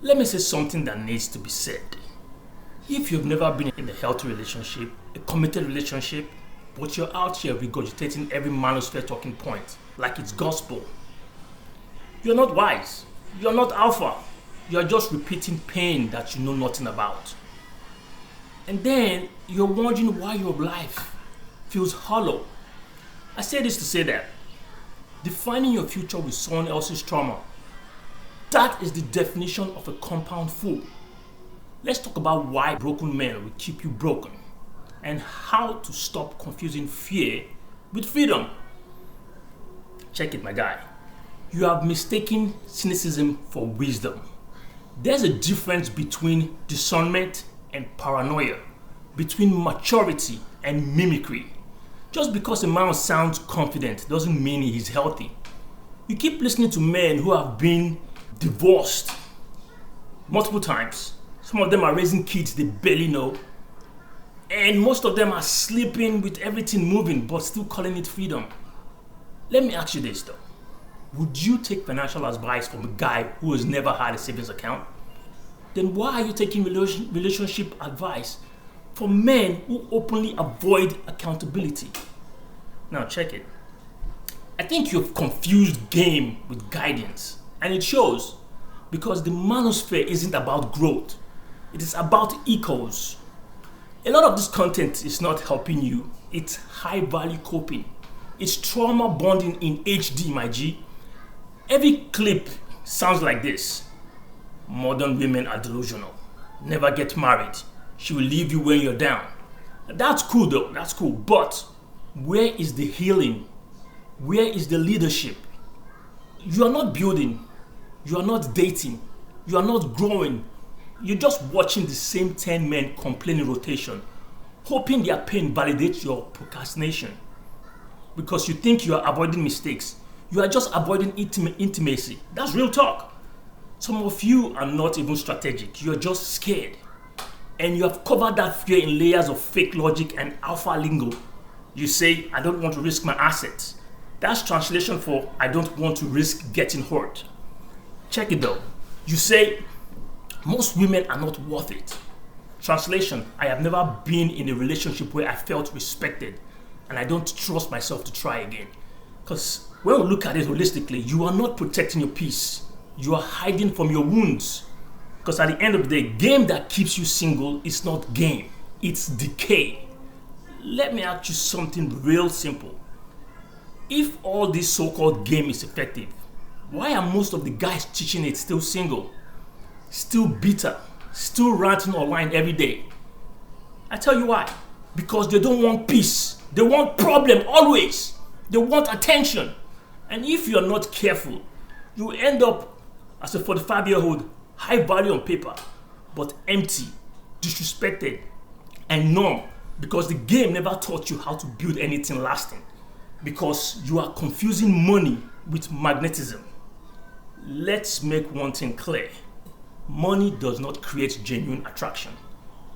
Let me say something that needs to be said. If you've never been in a healthy relationship, a committed relationship, but you're out here regurgitating every manosphere talking point like it's gospel, you're not wise. You're not alpha. You're just repeating pain that you know nothing about. And then you're wondering why your life feels hollow. I say this to say that defining your future with someone else's trauma, that is the definition of a compound fool. Let's talk about why broken men will keep you broken and how to stop confusing fear with freedom. Check it, my guy. You have mistaken cynicism for wisdom. There's a difference between discernment and paranoia, between maturity and mimicry. Just because a man sounds confident doesn't mean he's healthy. You keep listening to men who have been divorced multiple times. Some of them are raising kids they barely know. And most of them are sleeping with everything moving but still calling it freedom. Let me ask you this though. Would you take financial advice from a guy who has never had a savings account? Then why are you taking relationship advice from men who openly avoid accountability? Now check it. I think you've confused game with guidance, and it shows because the manosphere isn't about growth. It is about echoes. A lot of this content is not helping you. It's high value coping. It's trauma bonding in HD, my G. Every clip sounds like this. Modern women are delusional. Never get married. She will leave you when you're down. That's cool though, that's cool. But where is the healing? Where is the leadership? You are not building. You are not dating. You are not growing. You're just watching the same 10 men complain in rotation, hoping their pain validates your procrastination. Because you think you are avoiding mistakes. You are just avoiding intimacy. That's real talk. Some of you are not even strategic. You're just scared. And you have covered that fear in layers of fake logic and alpha lingo. You say, I don't want to risk my assets. That's translation for, I don't want to risk getting hurt. Check it though. You say, most women are not worth it. Translation, I have never been in a relationship where I felt respected and I don't trust myself to try again. Because when we look at it holistically, you are not protecting your peace. You are hiding from your wounds. Because at the end of the day, game that keeps you single is not game. It's decay. Let me ask you something real simple. If all this so-called game is effective, why are most of the guys teaching it still single? Still bitter? Still ranting online every day? I tell you why. Because they don't want peace. They want problem always. They want attention. And if you're not careful, you end up as a 45-year-old, high value on paper, but empty, disrespected, and numb because the game never taught you how to build anything lasting. Because you are confusing money with magnetism. Let's make one thing clear. Money does not create genuine attraction.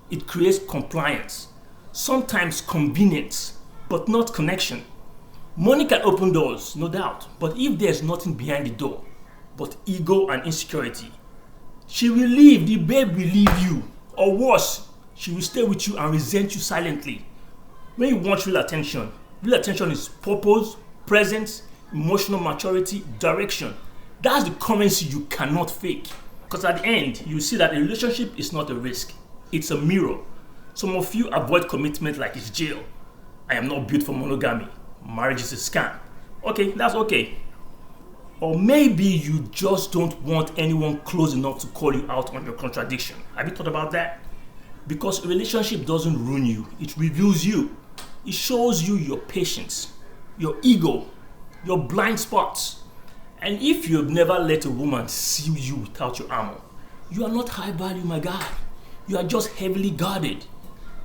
It creates compliance, sometimes convenience, but not connection. Money can open doors, no doubt, but if there's nothing behind the door, but ego and insecurity, she will leave, the babe will leave you. Or worse, she will stay with you and resent you silently. When you want real attention is purpose, presence, emotional maturity, direction. That's the currency you cannot fake. Because at the end, you see that a relationship is not a risk. It's a mirror. Some of you avoid commitment like it's jail. I am not built for monogamy. Marriage is a scam. Okay, that's okay. Or maybe you just don't want anyone close enough to call you out on your contradiction. Have you thought about that? Because a relationship doesn't ruin you, it reveals you. It shows you your patience, your ego, your blind spots. And if you've never let a woman see you without your armor, you are not high value, my guy. You are just heavily guarded.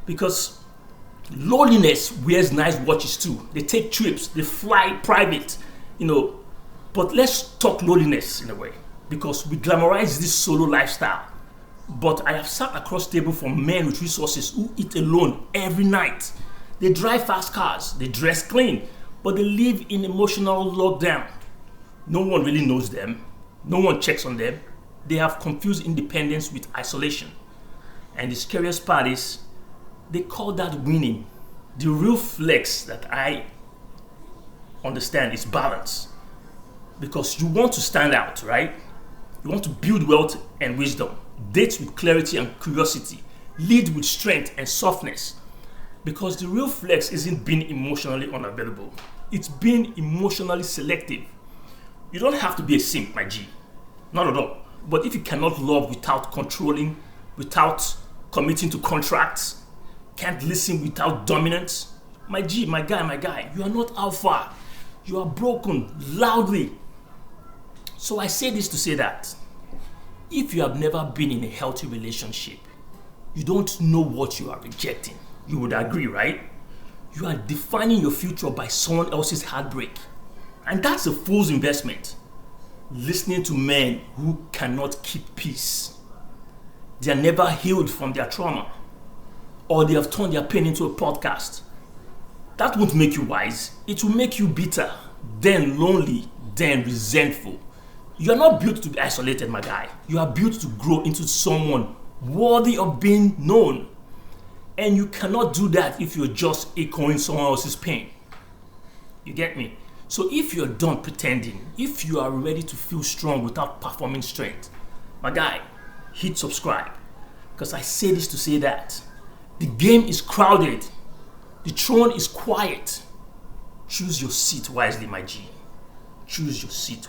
Because loneliness wears nice watches too. They take trips, they fly private, But let's talk loneliness in a way, because we glamorize this solo lifestyle. But I have sat across the table from men with resources who eat alone every night. They drive fast cars, they dress clean, but they live in emotional lockdown. No one really knows them. No one checks on them. They have confused independence with isolation. And the scariest part is, they call that winning. The real flex that I understand is balance. Because you want to stand out, right? You want to build wealth and wisdom, date with clarity and curiosity, lead with strength and softness. Because the real flex isn't being emotionally unavailable. It's being emotionally selective. You don't have to be a simp, my G. Not at all. But if you cannot love without controlling, without committing to contracts, can't listen without dominance, my G, my guy, you are not alpha. You are broken loudly. So I say this to say that if you have never been in a healthy relationship, you don't know what you are rejecting. You would agree, right? You are defining your future by someone else's heartbreak. And that's a fool's investment. Listening to men who cannot keep peace. They are never healed from their trauma. Or they have turned their pain into a podcast. That won't make you wise. It will make you bitter, then lonely, then resentful. You are not built to be isolated, my guy. You are built to grow into someone worthy of being known. And you cannot do that if you're just echoing someone else's pain. You get me? So if you're done pretending, if you are ready to feel strong without performing strength, my guy, hit subscribe. Because I say this to say that the game is crowded. The throne is quiet. Choose your seat wisely, my G. Choose your seat